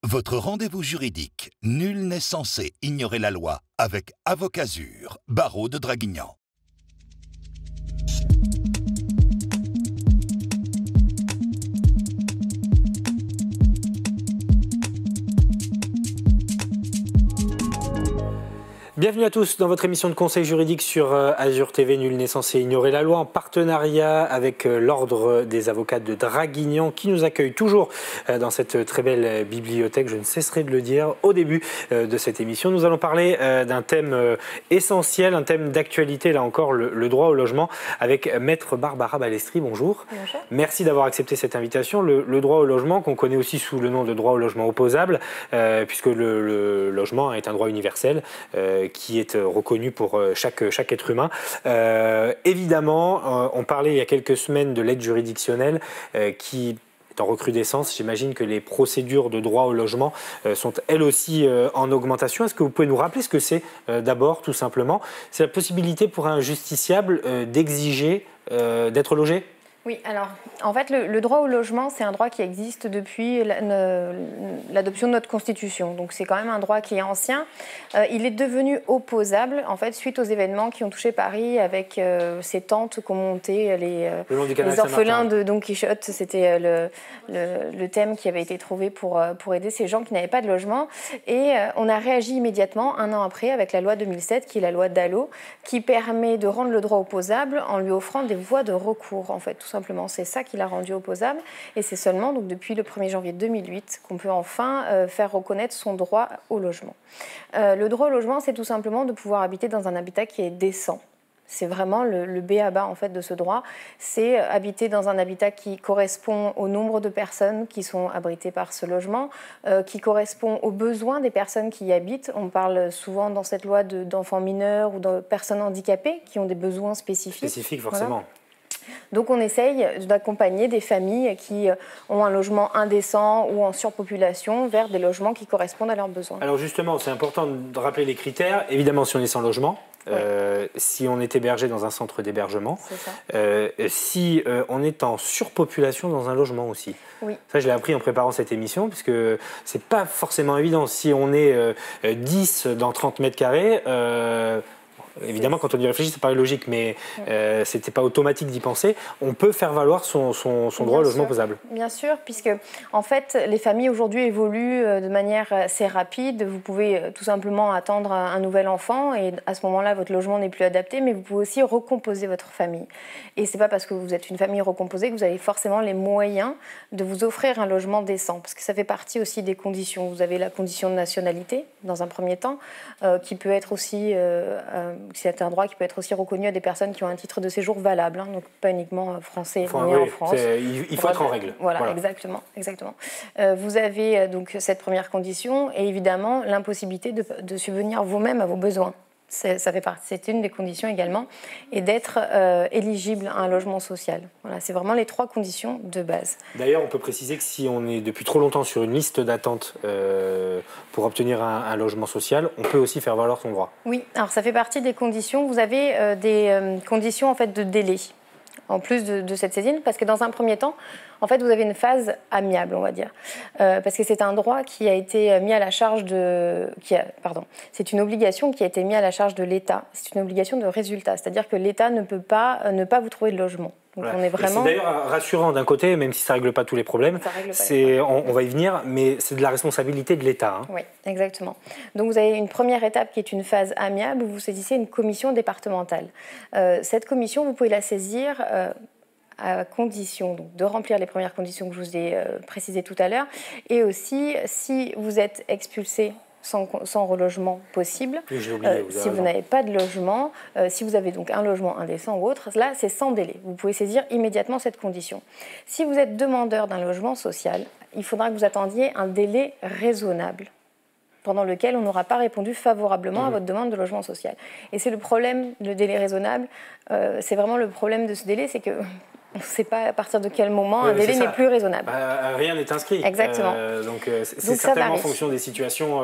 Votre rendez-vous juridique. Nul n'est censé ignorer la loi avec Avocasur, barreau de Draguignan. Bienvenue à tous dans votre émission de conseil juridique sur Azur TV. Nul n'est censé ignorer la loi, en partenariat avec l'Ordre des avocats de Draguignan qui nous accueille toujours dans cette très belle bibliothèque. Je ne cesserai de le dire au début de cette émission. Nous allons parler d'un thème essentiel, un thème d'actualité, là encore, le droit au logement, avec Maître Barbara Balestri. Bonjour. Bonjour. Merci d'avoir accepté cette invitation. Le droit au logement, qu'on connaît aussi sous le nom de droit au logement opposable, puisque le logement est un droit universel qui est reconnu pour chaque être humain. Évidemment, on parlait il y a quelques semaines de l'aide juridictionnelle qui est en recrudescence. J'imagine que les procédures de droit au logement sont elles aussi en augmentation. Est-ce que vous pouvez nous rappeler ce que c'est d'abord, tout simplement? C'est la possibilité pour un justiciable d'exiger d'être logé? Oui, alors en fait le droit au logement, c'est un droit qui existe depuis l'adoption de notre Constitution. Donc c'est quand même un droit qui est ancien. Il est devenu opposable en fait suite aux événements qui ont touché Paris avec ces tentes qu'ont monté les orphelins de Don Quichotte. C'était le thème qui avait été trouvé pour aider ces gens qui n'avaient pas de logement. Et on a réagi immédiatement un an après avec la loi 2007 qui est la loi Dallot qui permet de rendre le droit opposable en lui offrant des voies de recours en fait, tout simplement. C'est ça qui l'a rendu opposable et c'est seulement donc, depuis le 1er janvier 2008 qu'on peut enfin faire reconnaître son droit au logement. Le droit au logement, c'est tout simplement de pouvoir habiter dans un habitat qui est décent. C'est vraiment le b.a.-ba en fait de ce droit, c'est habiter dans un habitat qui correspond au nombre de personnes qui sont abritées par ce logement, qui correspond aux besoins des personnes qui y habitent. On parle souvent dans cette loi d'enfants mineurs ou de personnes handicapées qui ont des besoins spécifiques. Spécifiques, forcément. Voilà. Donc on essaye d'accompagner des familles qui ont un logement indécent ou en surpopulation vers des logements qui correspondent à leurs besoins. Alors justement, c'est important de rappeler les critères. Évidemment, si on est sans logement, oui. Si on est hébergé dans un centre d'hébergement, si on est en surpopulation dans un logement aussi. Oui. Ça, je l'ai appris en préparant cette émission, puisque c'est pas forcément évident. Si on est 10 dans 30 mètres carrés, évidemment, quand on y réfléchit, ça paraît logique, mais ce n'était pas automatique d'y penser. On peut faire valoir son droit au logement opposable. Bien sûr, puisque en fait, les familles aujourd'hui évoluent de manière assez rapide. Vous pouvez tout simplement attendre un nouvel enfant et à ce moment-là, votre logement n'est plus adapté, mais vous pouvez aussi recomposer votre famille. Et ce n'est pas parce que vous êtes une famille recomposée que vous avez forcément les moyens de vous offrir un logement décent, parce que ça fait partie aussi des conditions. Vous avez la condition de nationalité, dans un premier temps, qui peut être aussi... c'est un droit qui peut être aussi reconnu à des personnes qui ont un titre de séjour valable, hein, donc pas uniquement français, né en France. Il faut être en règle. Voilà. Exactement. Vous avez donc cette première condition et évidemment l'impossibilité de subvenir vous-même à vos besoins. Ça fait partie, c'est une des conditions également, et d'être éligible à un logement social. Voilà, c'est vraiment les 3 conditions de base. D'ailleurs, on peut préciser que si on est depuis trop longtemps sur une liste d'attente pour obtenir un logement social, on peut aussi faire valoir son droit. Oui, alors ça fait partie des conditions. Vous avez des conditions en fait de délai, en plus de cette saisine, parce que dans un premier temps, en fait, vous avez une phase amiable, on va dire, parce que c'est un droit qui a été mis à la charge c'est une obligation qui a été mise à la charge de l'État. C'est une obligation de résultat, c'est-à-dire que l'État ne peut pas ne pas vous trouver de logement. Donc voilà. On est vraiment... C'est d'ailleurs rassurant d'un côté, même si ça ne règle pas tous les problèmes. On va y venir, mais c'est de la responsabilité de l'État. Hein. Oui, exactement. Donc vous avez une première étape qui est une phase amiable où vous saisissez une commission départementale. Cette commission, vous pouvez la saisir à condition donc, de remplir les premières conditions que je vous ai précisées tout à l'heure, et aussi si vous êtes expulsé sans relogement possible, si vous n'avez pas de logement, si vous avez donc un logement indécent ou autre, là c'est sans délai. Vous pouvez saisir immédiatement cette condition. Si vous êtes demandeur d'un logement social, il faudra que vous attendiez un délai raisonnable pendant lequel on n'aura pas répondu favorablement à votre demande de logement social. Et c'est le problème, le délai raisonnable, c'est vraiment le problème de ce délai, c'est que on ne sait pas à partir de quel moment un délai n'est plus raisonnable. Rien n'est inscrit. Exactement. Donc c'est certainement en fonction des situations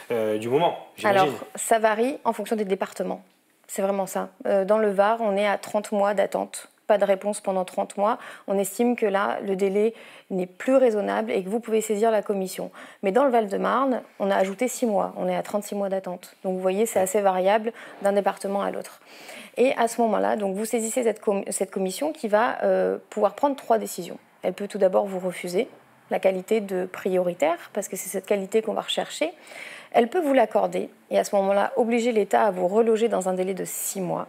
du moment, j'imagine. Alors, ça varie en fonction des départements. C'est vraiment ça. Dans le Var, on est à 30 mois d'attente. pas de réponse pendant 30 mois, on estime que là, le délai n'est plus raisonnable et que vous pouvez saisir la commission. Mais dans le Val-de-Marne, on a ajouté 6 mois, on est à 36 mois d'attente. Donc vous voyez, c'est assez variable d'un département à l'autre. Et à ce moment-là, donc vous saisissez cette commission qui va pouvoir prendre 3 décisions. Elle peut tout d'abord vous refuser la qualité de prioritaire, parce que c'est cette qualité qu'on va rechercher. Elle peut vous l'accorder et à ce moment-là, obliger l'État à vous reloger dans un délai de 6 mois.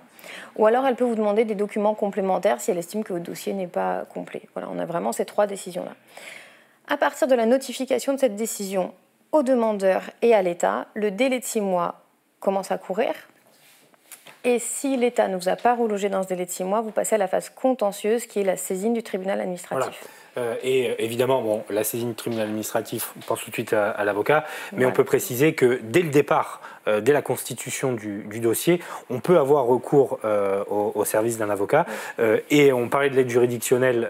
Ou alors, elle peut vous demander des documents complémentaires si elle estime que votre dossier n'est pas complet. Voilà, on a vraiment ces 3 décisions-là. À partir de la notification de cette décision au demandeur et à l'État, le délai de 6 mois commence à courir. Et si l'État ne vous a pas relogé dans ce délai de 6 mois, vous passez à la phase contentieuse qui est la saisine du tribunal administratif. Voilà. Et évidemment, bon, la saisine du tribunal administratif, on pense tout de suite à l'avocat, mais on peut préciser que dès le départ, dès la constitution du dossier, on peut avoir recours au service d'un avocat. Et on parlait de l'aide juridictionnelle,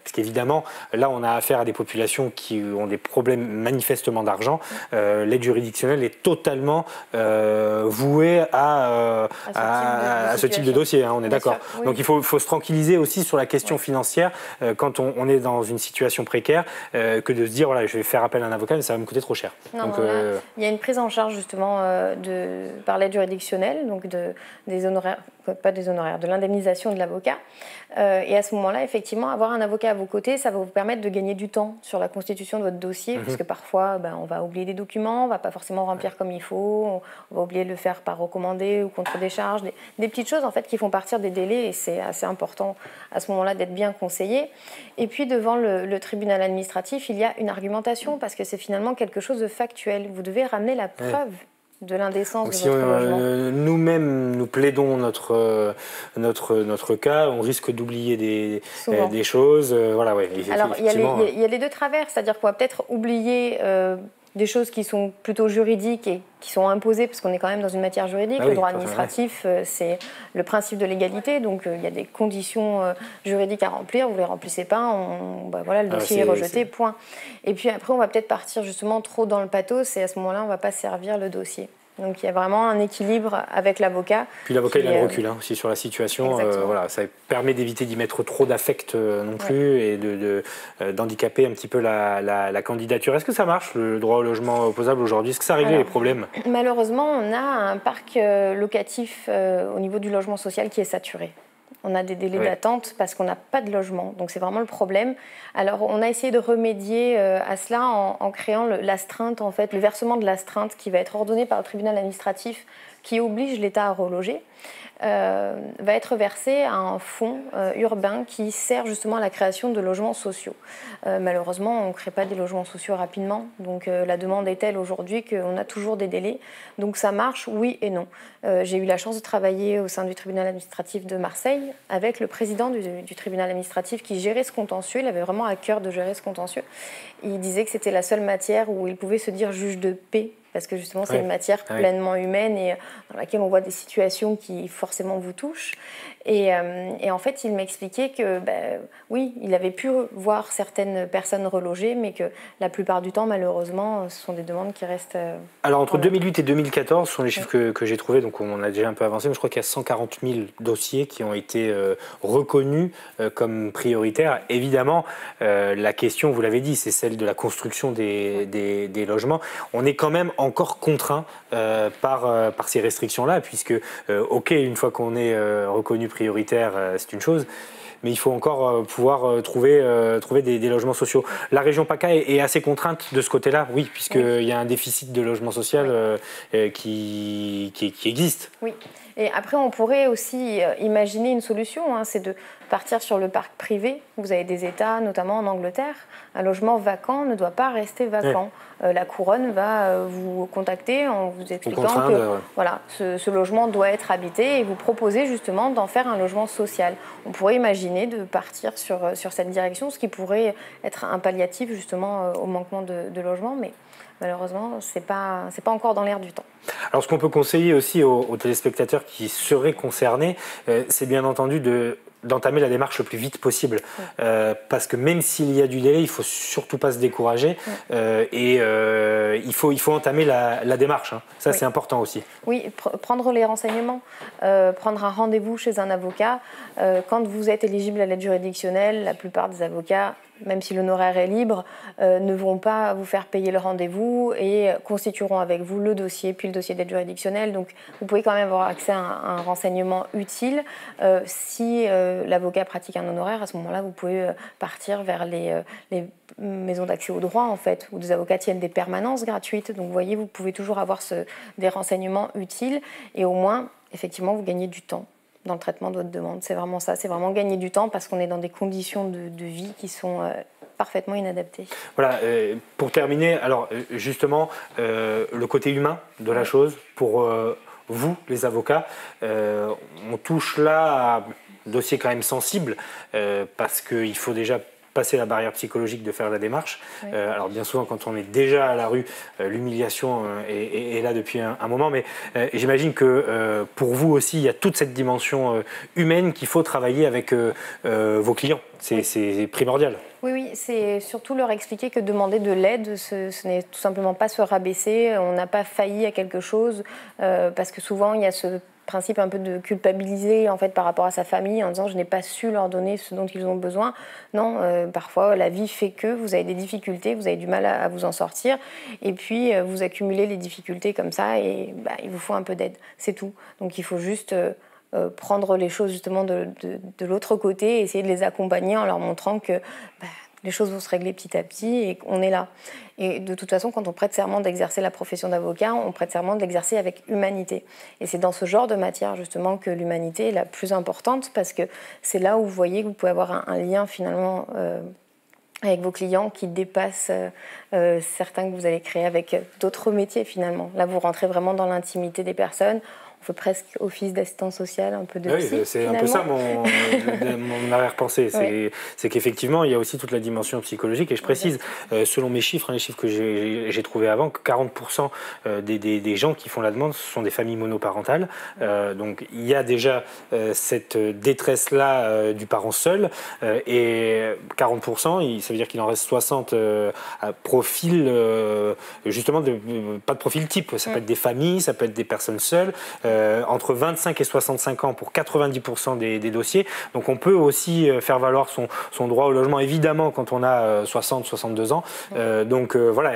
parce qu'évidemment, là, on a affaire à des populations qui ont des problèmes manifestement d'argent. L'aide juridictionnelle est totalement vouée à ce type de dossier, hein, on est d'accord. Oui. Donc il faut se tranquilliser aussi sur la question financière quand on est dans une situation précaire, que de se dire voilà, je vais faire appel à un avocat, mais ça va me coûter trop cher. Non, donc, là, il y a une prise en charge justement par l'aide juridictionnelle, donc des honoraires, pas des honoraires, de l'indemnisation de l'avocat. Et à ce moment-là, effectivement, avoir un avocat à vos côtés, ça va vous permettre de gagner du temps sur la constitution de votre dossier, parce que parfois, on va oublier des documents, on ne va pas forcément remplir comme il faut, on va oublier de le faire par recommandé ou contre décharge, des petites choses en fait qui font partir des délais, et c'est assez important à ce moment-là d'être bien conseillé. Et puis devant le tribunal administratif, il y a une argumentation, parce que c'est finalement quelque chose de factuel. Vous devez ramener la preuve de l'indécence de votre logement. Nous-mêmes, nous plaidons notre cas, on risque d'oublier des choses. Voilà, ouais, alors, il y a les deux travers, c'est-à-dire qu'on va peut-être oublier des choses qui sont plutôt juridiques et qui sont imposées, parce qu'on est quand même dans une matière juridique. Le droit administratif, c'est le principe de l'égalité, donc il y a des conditions juridiques à remplir, vous ne les remplissez pas, voilà, le dossier est rejeté, point. Et puis après, on va peut-être partir justement trop dans le pathos, et à ce moment-là, on ne va pas servir le dossier. Donc il y a vraiment un équilibre avec l'avocat. Puis l'avocat, il a le recul aussi sur la situation. Voilà, ça permet d'éviter d'y mettre trop d'affect non plus et d'handicaper un petit peu la candidature. Est-ce que ça marche, le droit au logement opposable aujourd'hui? Est-ce que ça a réglé les problèmes? Malheureusement, on a un parc locatif au niveau du logement social qui est saturé. On a des délais d'attente parce qu'on n'a pas de logement. Donc c'est vraiment le problème. Alors on a essayé de remédier à cela en créant l'astreinte, en fait, le versement de l'astreinte qui va être ordonné par le tribunal administratif qui oblige l'État à reloger. Va être versé à un fonds urbain qui sert justement à la création de logements sociaux. Malheureusement, on ne crée pas des logements sociaux rapidement, donc la demande est telle aujourd'hui qu'on a toujours des délais. Donc ça marche, oui et non. J'ai eu la chance de travailler au sein du tribunal administratif de Marseille avec le président du tribunal administratif qui gérait ce contentieux. Il avait vraiment à cœur de gérer ce contentieux. Il disait que c'était la seule matière où il pouvait se dire juge de paix, parce que justement c'est une matière pleinement humaine et dans laquelle on voit des situations qui forcément vous touchent. Et en fait, il m'expliquait que oui, il avait pu voir certaines personnes relogées, mais que la plupart du temps, malheureusement, ce sont des demandes qui restent... Alors entre 2008 et 2014, ce sont les chiffres que j'ai trouvés, donc on a déjà un peu avancé, mais je crois qu'il y a 140 000 dossiers qui ont été reconnus comme prioritaires. Évidemment, la question, vous l'avez dit, c'est celle de la construction des logements. On est quand même encore contraint par ces restrictions-là, puisque, ok, une fois qu'on est reconnu prioritaire, c'est une chose, mais il faut encore pouvoir trouver des logements sociaux. La région PACA est assez contrainte de ce côté-là, oui, puisqu'il y a un déficit de logement social qui existe. Oui, et après on pourrait aussi imaginer une solution, c'est de partir sur le parc privé. Vous avez des États, notamment en Angleterre, un logement vacant ne doit pas rester vacant. La couronne va vous contacter en vous expliquant que voilà, ce logement doit être habité et vous proposer justement d'en faire un logement social. On pourrait imaginer de partir sur cette direction, ce qui pourrait être un palliatif justement au manquement de logement, mais malheureusement, c'est pas encore dans l'air du temps. Alors, ce qu'on peut conseiller aussi aux téléspectateurs qui seraient concernés, c'est bien entendu de d'entamer la démarche le plus vite possible. Parce que même s'il y a du délai, il ne faut surtout pas se décourager. Il faut entamer la démarche. Hein. Ça, c'est important aussi. Oui, prendre les renseignements, prendre un rendez-vous chez un avocat. Quand vous êtes éligible à l'aide juridictionnelle, la plupart des avocats, même si l'honoraire est libre, ne vont pas vous faire payer le rendez-vous et constitueront avec vous le dossier, puis le dossier d'aide juridictionnelle. Donc, vous pouvez quand même avoir accès à un renseignement utile. Si l'avocat pratique un honoraire, à ce moment-là, vous pouvez partir vers les maisons d'accès au droit, en fait, où des avocats tiennent des permanences gratuites. Donc, vous voyez, vous pouvez toujours avoir des renseignements utiles et au moins, effectivement, vous gagnez du temps dans le traitement de votre demande. C'est vraiment ça, c'est vraiment gagner du temps parce qu'on est dans des conditions de vie qui sont parfaitement inadaptées. Voilà, pour terminer, alors justement, le côté humain de la chose, pour vous, les avocats, on touche là à un dossier quand même sensible parce qu'il faut déjà passer la barrière psychologique de faire la démarche. Oui. Alors bien souvent, quand on est déjà à la rue, l'humiliation est là depuis un moment, mais j'imagine que pour vous aussi, il y a toute cette dimension humaine qu'il faut travailler avec vos clients. C'est primordial. Oui, c'est surtout leur expliquer que demander de l'aide, ce n'est tout simplement pas se rabaisser, on n'a pas failli à quelque chose, parce que souvent, il y a ce principe un peu de culpabiliser en fait par rapport à sa famille en disant je n'ai pas su leur donner ce dont ils ont besoin. Non, parfois la vie fait que vous avez des difficultés, vous avez du mal à vous en sortir et puis vous accumulez les difficultés comme ça et il vous faut un peu d'aide, c'est tout. Donc il faut juste prendre les choses justement de l'autre côté et essayer de les accompagner en leur montrant que les choses vont se régler petit à petit et qu'on est là. Et de toute façon, quand on prête serment d'exercer la profession d'avocat, on prête serment de l'exercer avec humanité. Et c'est dans ce genre de matière, justement, que l'humanité est la plus importante parce que c'est là où vous voyez que vous pouvez avoir un lien, finalement, avec vos clients qui dépasse certains que vous allez créer avec d'autres métiers, finalement. Là, vous rentrez vraiment dans l'intimité des personnes. On fait presque office d'assistance sociale, un peu de psy, oui, c'est un peu ça mon arrière-pensée. C'est qu'effectivement, il y a aussi toute la dimension psychologique. Et je précise, selon mes chiffres, les chiffres que j'ai trouvés avant, que 40% des gens qui font la demande, ce sont des familles monoparentales. Donc, il y a déjà cette détresse-là du parent seul. Et 40%, ça veut dire qu'il en reste 60 à profil, justement, pas de profil type. Ça peut être des familles, ça peut être des personnes seules. Entre 25 et 65 ans pour 90% des dossiers. Donc on peut aussi faire valoir son droit au logement, évidemment, quand on a 60-62 ans. Voilà,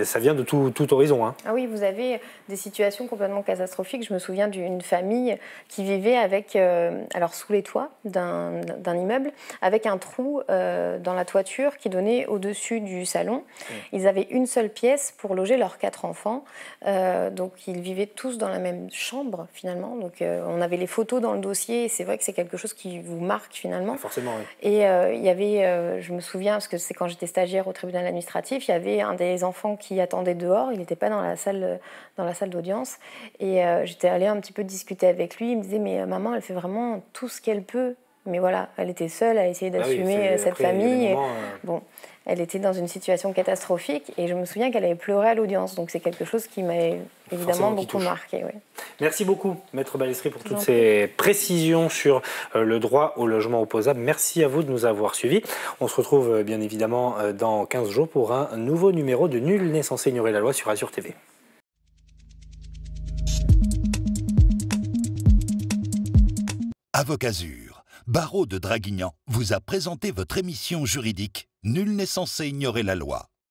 ça vient de tout horizon. Hein. Ah oui, vous avez des situations complètement catastrophiques. Je me souviens d'une famille qui vivait avec, alors sous les toits d'un immeuble, avec un trou dans la toiture qui donnait au-dessus du salon. Ils avaient une seule pièce pour loger leurs 4 enfants. Donc ils vivaient tous dans la même chambre, finalement. Donc on avait les photos dans le dossier et c'est vrai que c'est quelque chose qui vous marque finalement. Forcément, oui. Et il y avait, je me souviens, parce que c'est quand j'étais stagiaire au tribunal administratif, il y avait un des enfants qui attendait dehors, il n'était pas dans la salle d'audience et j'étais allée un petit peu discuter avec lui, il me disait mais maman elle fait vraiment tout ce qu'elle peut. Mais voilà, elle était seule à essayer d'assumer cette famille. Bon, elle était dans une situation catastrophique et je me souviens qu'elle avait pleuré à l'audience. Donc c'est quelque chose qui m'a évidemment beaucoup marqué. Oui. Merci beaucoup, Maître Ballestri, pour toutes ces précisions sur le droit au logement opposable. Merci à vous de nous avoir suivis. On se retrouve bien évidemment dans 15 jours pour un nouveau numéro de Nul n'est censé ignorer la loi sur Azur TV. Avocazur, barreau de Draguignan, vous a présenté votre émission juridique Nul n'est censé ignorer la loi.